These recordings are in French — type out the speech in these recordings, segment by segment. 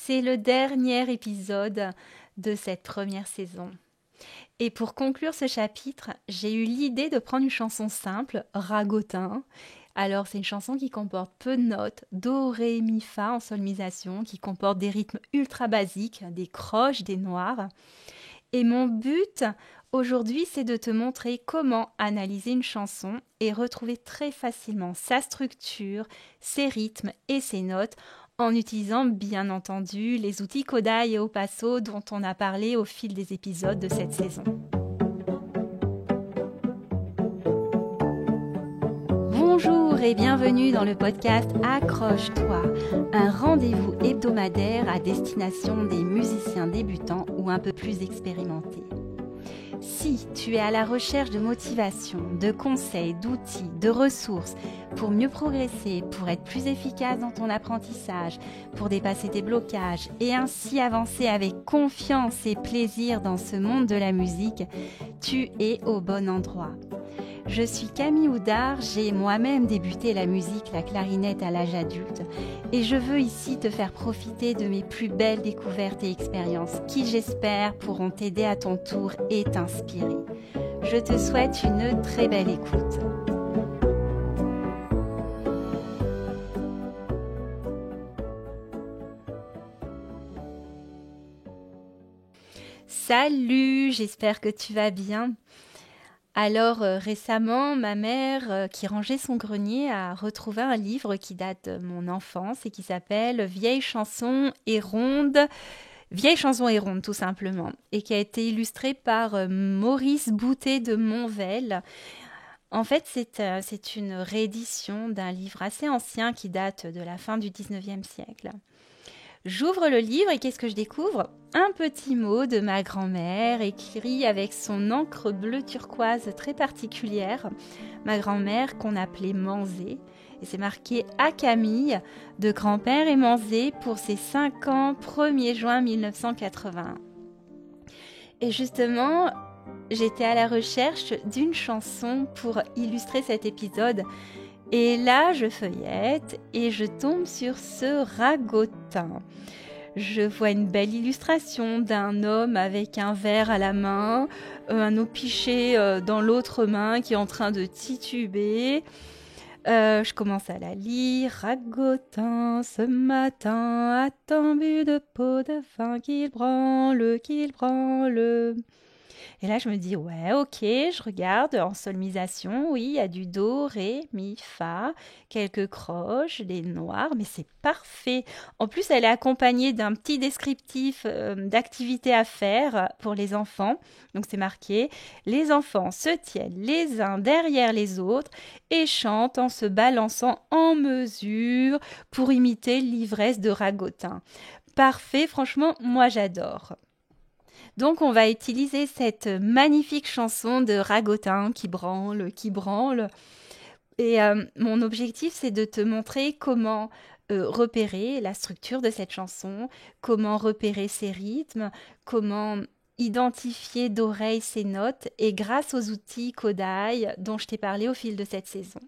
c'est le dernier épisode de cette première saison. Et pour conclure ce chapitre, j'ai eu l'idée de prendre une chanson simple, Ragotin. Alors c'est une chanson qui comporte peu de notes, do, ré, mi, fa en solmisation, qui comporte des rythmes ultra basiques, des croches, des noirs. Et mon but aujourd'hui, c'est de te montrer comment analyser une chanson et retrouver très facilement sa structure, ses rythmes et ses notes en utilisant bien entendu les outils Kodály et Opasso dont on a parlé au fil des épisodes de cette saison. Bonjour et bienvenue dans le podcast Accroche-toi, un rendez-vous hebdomadaire à destination des musiciens débutants ou un peu plus expérimentés. Si tu es à la recherche de motivation, de conseils, d'outils, de ressources pour mieux progresser, pour être plus efficace dans ton apprentissage, pour dépasser tes blocages et ainsi avancer avec confiance et plaisir dans ce monde de la musique, tu es au bon endroit. Je suis Camille Houdard, j'ai moi-même débuté la musique, la clarinette à l'âge adulte et je veux ici te faire profiter de mes plus belles découvertes et expériences qui j'espère pourront t'aider à ton tour et t'inspirer. Je te souhaite une très belle écoute. Salut, j'espère que tu vas bien. Alors récemment, ma mère, qui rangeait son grenier, a retrouvé un livre qui date de mon enfance et qui s'appelle Vieilles chansons et rondes, Vieilles chansons et rondes tout simplement, et qui a été illustré par Maurice Boutet de Monvel. En fait, c'est une réédition d'un livre assez ancien qui date de la fin du 19e siècle. J'ouvre le livre et qu'est-ce que je découvre ? Un petit mot de ma grand-mère écrit avec son encre bleue turquoise très particulière. Ma grand-mère qu'on appelait Manzé. Et c'est marqué à Camille de grand-père et Manzé pour ses 5 ans, 1er juin 1981. Et justement, j'étais à la recherche d'une chanson pour illustrer cet épisode. Et là, je feuillette et je tombe sur ce ragotin. Je vois une belle illustration d'un homme avec un verre à la main, un eau piché dans l'autre main qui est en train de tituber. Je commence à la lire. Ragotin, ce matin, a tant bu de pot de vin qu'il branle, qu'il branle. Et là, je me dis, ouais, ok, je regarde en solmisation, oui, il y a du do, ré, mi, fa, quelques croches, des noirs, mais c'est parfait. En plus, elle est accompagnée d'un petit descriptif d'activités à faire pour les enfants. Donc, c'est marqué, les enfants se tiennent les uns derrière les autres et chantent en se balançant en mesure pour imiter l'ivresse de Ragotin. Parfait, franchement, moi j'adore. Donc on va utiliser cette magnifique chanson de Ragotin qui branle, qui branle. Et mon objectif, c'est de te montrer comment repérer la structure de cette chanson, comment repérer ses rythmes, comment identifier d'oreille ses notes et grâce aux outils Kodály dont je t'ai parlé au fil de cette saison.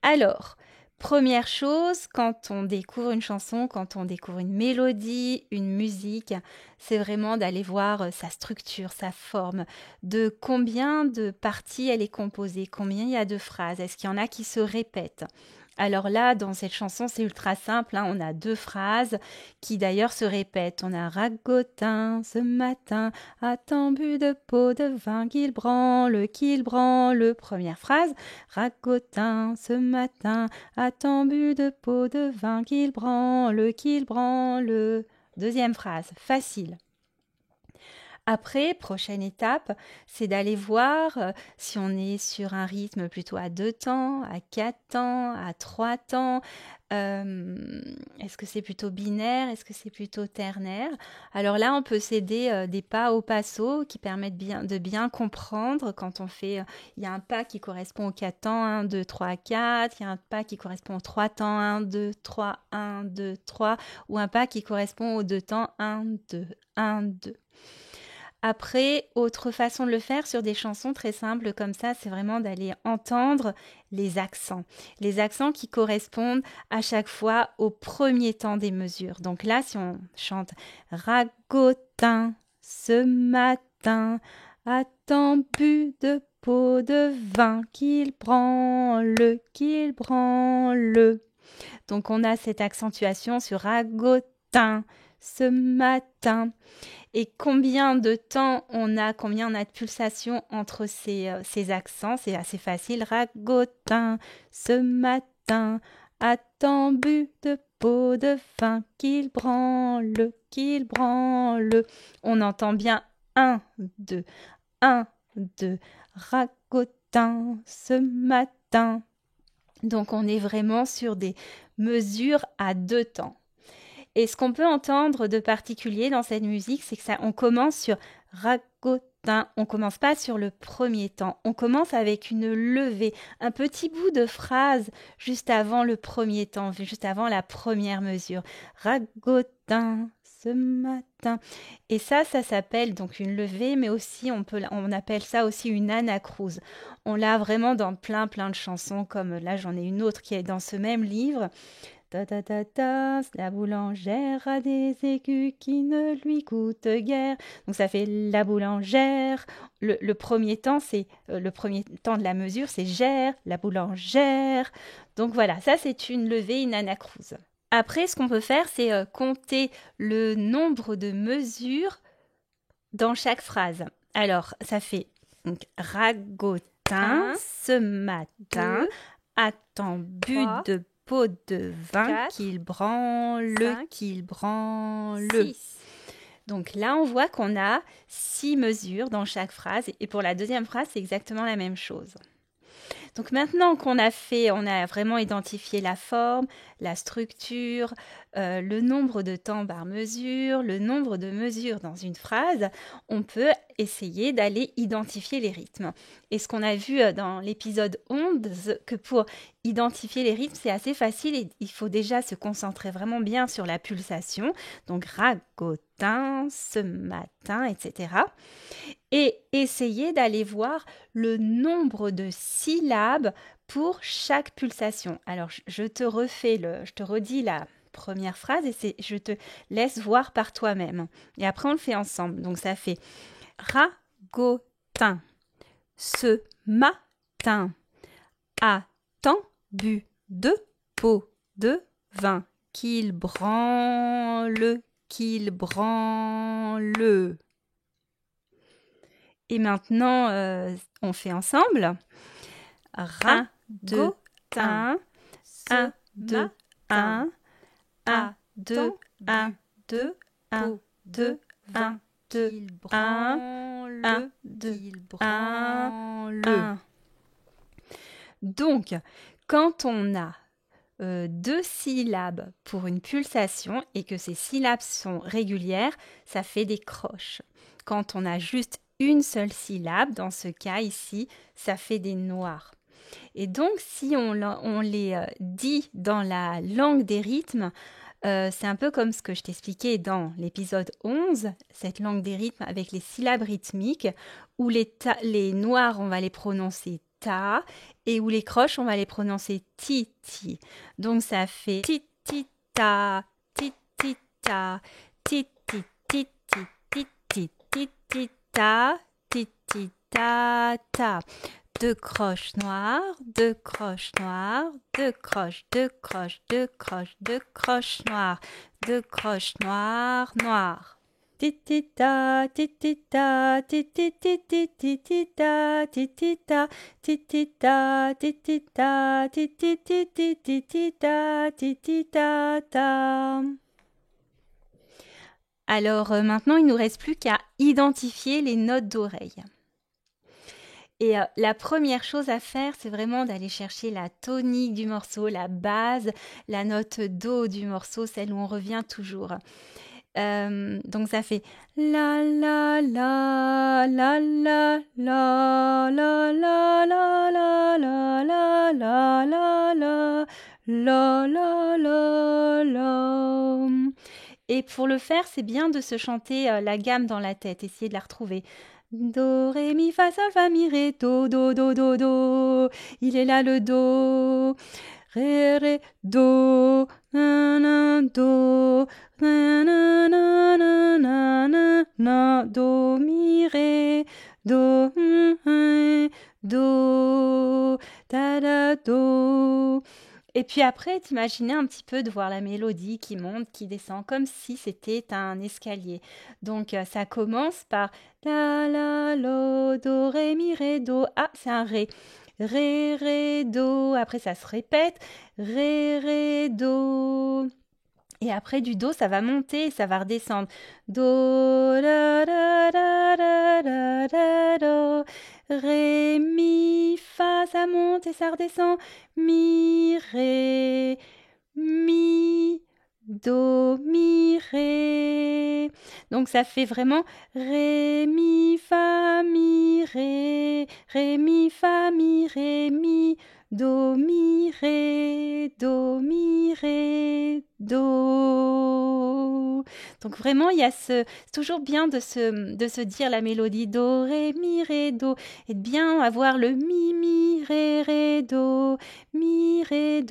Alors, première chose, quand on découvre une chanson, quand on découvre une mélodie, une musique, c'est vraiment d'aller voir sa structure, sa forme, de combien de parties elle est composée, combien il y a de phrases, est-ce qu'il y en a qui se répètent. Alors là, dans cette chanson, c'est ultra simple, on a 2 phrases qui d'ailleurs se répètent. On a Ragotin, ce matin, a tant bu de pot de vin qu'il branle, qu'il branle. Première phrase, Ragotin, ce matin, a tant bu de pot de vin qu'il branle, qu'il branle. Deuxième phrase, facile. Après, prochaine étape, c'est d'aller voir si on est sur un rythme plutôt à 2 temps, à 4 temps, à 3 temps. Est-ce que c'est plutôt binaire? Est-ce que c'est plutôt ternaire? Alors là, on peut s'aider des pas au passo qui permettent de bien comprendre quand on fait... il y a un pas qui correspond aux 4 temps, 1, 2, 3, 4. Il y a un pas qui correspond aux 3 temps, 1, 2, 3, 1, 2, 3. Ou un pas qui correspond aux 2 temps, 1, 2, 1, 2. Après, autre façon de le faire sur des chansons très simples comme ça, c'est vraiment d'aller entendre les accents. Les accents qui correspondent à chaque fois au premier temps des mesures. Donc là, si on chante ragotin ce matin, a tant bu de pot de vin qu'il branle, qu'il branle. Donc on a cette accentuation sur ragotin ce matin. Et combien de temps combien on a de pulsations entre ces accents? C'est assez facile. Ragotin ce matin a tant bu de pot de vin qu'il branle, qu'il branle. On entend bien un, deux, ragotin ce matin. Donc on est vraiment sur des mesures à 2 temps. Et ce qu'on peut entendre de particulier dans cette musique, c'est que on commence sur ragotin. On commence pas sur le premier temps. On commence avec une levée, un petit bout de phrase juste avant le premier temps, juste avant la première mesure. Ragotin ce matin. Et ça s'appelle donc une levée, mais aussi on appelle ça aussi une anacrouse. On l'a vraiment dans plein de chansons, comme là j'en ai une autre qui est dans ce même livre. Ta ta ta ta, la boulangère a des écus qui ne lui coûtent guère. Donc ça fait la boulangère. Le premier temps, c'est le premier temps de la mesure, c'est gère, la boulangère. Donc voilà, ça c'est une levée, une anacrouse. Après, ce qu'on peut faire, c'est compter le nombre de mesures dans chaque phrase. Alors, ça fait donc, ragotin ce matin, a tant bu de pot de vin qu'il branle, qu'il branle. 6. Donc là, on voit qu'on a 6 mesures dans chaque phrase. Et pour la deuxième phrase, c'est exactement la même chose. Donc maintenant qu'on on a vraiment identifié la forme, la structure, le nombre de temps par mesure, le nombre de mesures dans une phrase, on peut essayer d'aller identifier les rythmes. Et ce qu'on a vu dans l'épisode 11, que pour identifier les rythmes, c'est assez facile et il faut déjà se concentrer vraiment bien sur la pulsation. Donc ragotin, ce matin, etc. Et essayer d'aller voir le nombre de syllabes pour chaque pulsation. Alors, je te redis la première phrase et je te laisse voir par toi-même. Et après, on le fait ensemble. Donc, ça fait ragotin. Ce matin, a tant bu de pot de vin qu'il branle, qu'il branle. Et maintenant, on fait ensemble. Ra, 2, 1, 1, 2, 1, 1, 2, 1, 2, 1, 2, 1, 2, 1, 1, 2, 1. Donc, quand on a 2 syllabes pour une pulsation et que ces syllabes sont régulières, ça fait des croches. Quand on a juste une seule syllabe, dans ce cas ici, ça fait des noirs. Et donc, si on les dit dans la langue des rythmes, c'est un peu comme ce que je t'expliquais dans l'épisode 11, cette langue des rythmes avec les syllabes rythmiques, où les noirs, on va les prononcer ta, et où les croches, on va les prononcer ti, ti. Donc, ça fait ti, ti, ta, ti, ti, ta, ti, ti, ti, ti, ti, ti, ti, ti, ta, ti, ti, ta, ta. 2 croches noires, 2 croches noires, 2 croches, 2 croches, 2 croches, 2 croches noires, 2 croches noires, noires. Titita, titita, titita, titita, titita, titita, titita, titita, titita, ta. Alors maintenant, il ne nous reste plus qu'à identifier les notes d'oreille. Et la première chose à faire, c'est vraiment d'aller chercher la tonique du morceau, la base, la note do du morceau, celle où on revient toujours. Donc ça fait la la la la la la la la la la la la la la la la la la. Et pour le faire, c'est bien de se chanter la gamme dans la tête, essayer de la retrouver. Do, ré, mi, fa, sol, fa, mi, ré, do, do, do, do, do. Il est là le do. Ré, ré, do, na, na, do, na, na, na, na, na, na, na, do, mi, ré, do, do, ta, da, do. Et puis après, t'imaginer un petit peu de voir la mélodie qui monte, qui descend, comme si c'était un escalier. Donc ça commence par la, la, lo, do, ré, mi, ré, do. Ah, c'est un ré. Ré, ré, do. Après, ça se répète. Ré, ré, do. Et après, du do, ça va monter et ça va redescendre. Do, da, da, da, da, da, da, do. Ré, mi, fa, ça monte et ça redescend. Mi, ré, mi, do, mi, ré. Donc ça fait vraiment ré, mi, fa, mi, ré, mi, do, mi, ré, do, mi, ré, do. Donc vraiment, il y a c'est toujours bien de se dire la mélodie do, ré, do, et de bien avoir le mi, ré, do, mi, ré.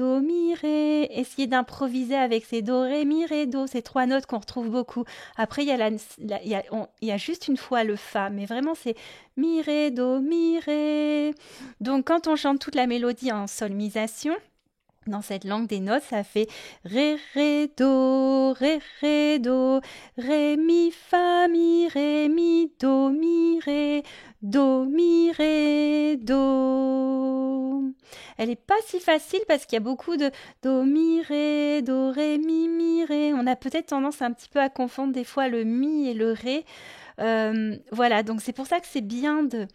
Essayer d'improviser avec ces do, ré, do, ces 3 notes qu'on retrouve beaucoup. Après, il y a juste une fois le fa, mais vraiment, c'est mi, ré, do, mi, ré. Donc, quand on chante toute la mélodie en solmisation, dans cette langue des notes, ça fait ré, do, ré, do, ré, mi, fa, mi, do, mi, ré, do, mi, ré, do. Elle n'est pas si facile parce qu'il y a beaucoup de do, ré, mi, ré. On a peut-être tendance un petit peu à confondre des fois le mi et le ré. Voilà, donc c'est pour ça que c'est bien de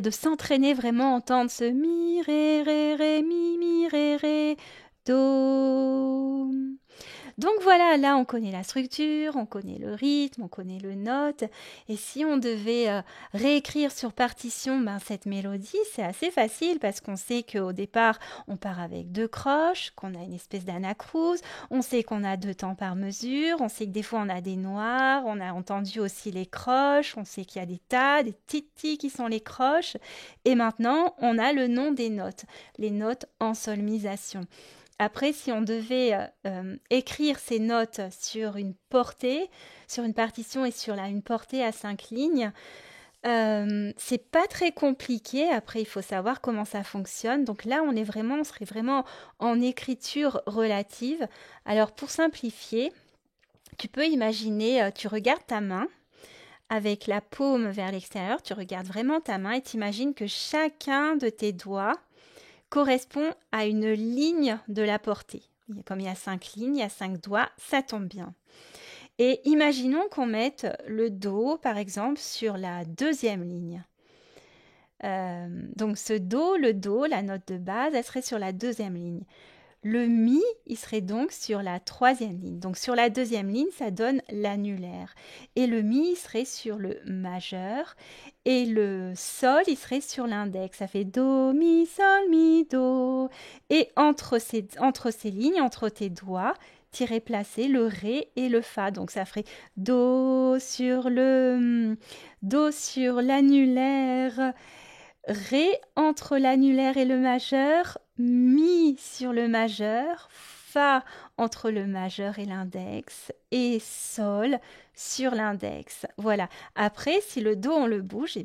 s'entraîner vraiment à entendre ce mi, ré, mi, ré, do. Donc voilà, là on connaît la structure, on connaît le rythme, on connaît le note. Et si on devait réécrire sur partition cette mélodie, c'est assez facile parce qu'on sait qu'au départ on part avec 2 croches, qu'on a une espèce d'anacrouse, on sait qu'on a 2 temps par mesure, on sait que des fois on a des noirs, on a entendu aussi les croches, on sait qu'il y a des tas, des titis qui sont les croches. Et maintenant on a le nom des notes, les notes en solmisation. Après, si on devait écrire ces notes sur une portée, sur une partition et sur une portée à 5 lignes, c'est pas très compliqué. Après, il faut savoir comment ça fonctionne. Donc là, on serait vraiment en écriture relative. Alors, pour simplifier, tu peux imaginer, tu regardes ta main avec la paume vers l'extérieur, tu regardes vraiment ta main et tu imagines que chacun de tes doigts correspond à une ligne de la portée. Comme il y a 5 lignes, il y a 5 doigts, ça tombe bien. Et imaginons qu'on mette le do, par exemple, sur la 2e ligne. Donc ce do, le do, la note de base, elle serait sur la 2e ligne. Le mi, il serait donc sur la 3e ligne. Donc sur la 2e ligne, ça donne l'annulaire. Et le mi, il serait sur le majeur. Et le sol, il serait sur l'index. Ça fait do, mi, sol, mi, do. Et entre ces lignes, entre tes doigts, tirer placer le ré et le fa. Donc ça ferait do sur l'annulaire, ré entre l'annulaire et le majeur, mi sur le majeur, fa entre le majeur et l'index et sol sur l'index. Voilà. Après, si le do on le bouge,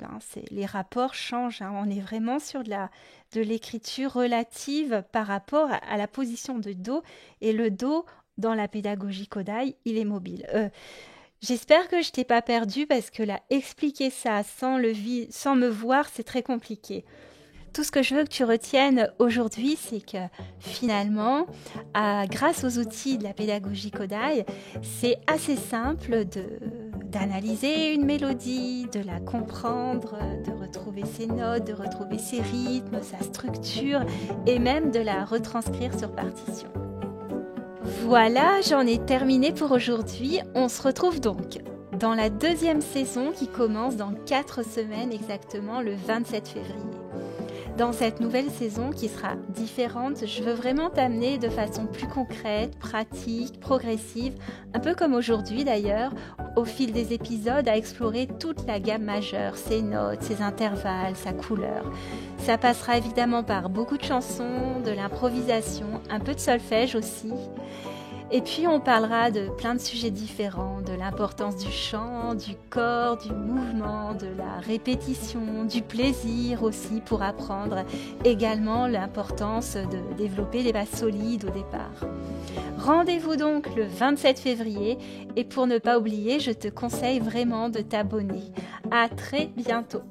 les rapports changent. On est vraiment sur de l'écriture relative par rapport à la position de do. Et le do, dans la pédagogie Kodály, il est mobile. J'espère que je t'ai pas perdu parce que là, expliquer ça sans me voir, c'est très compliqué. Tout ce que je veux que tu retiennes aujourd'hui, c'est que finalement, grâce aux outils de la pédagogie Kodály, c'est assez simple d'analyser une mélodie, de la comprendre, de retrouver ses notes, de retrouver ses rythmes, sa structure et même de la retranscrire sur partition. Voilà, j'en ai terminé pour aujourd'hui. On se retrouve donc dans la 2e saison qui commence dans 4 semaines exactement, le 27 février. Dans cette nouvelle saison qui sera différente, je veux vraiment t'amener de façon plus concrète, pratique, progressive, un peu comme aujourd'hui d'ailleurs, au fil des épisodes à explorer toute la gamme majeure, ses notes, ses intervalles, sa couleur. Ça passera évidemment par beaucoup de chansons, de l'improvisation, un peu de solfège aussi. Et puis on parlera de plein de sujets différents, de l'importance du chant, du corps, du mouvement, de la répétition, du plaisir aussi pour apprendre, également l'importance de développer les bases solides au départ. Rendez-vous donc le 27 février et pour ne pas oublier, je te conseille vraiment de t'abonner. À très bientôt.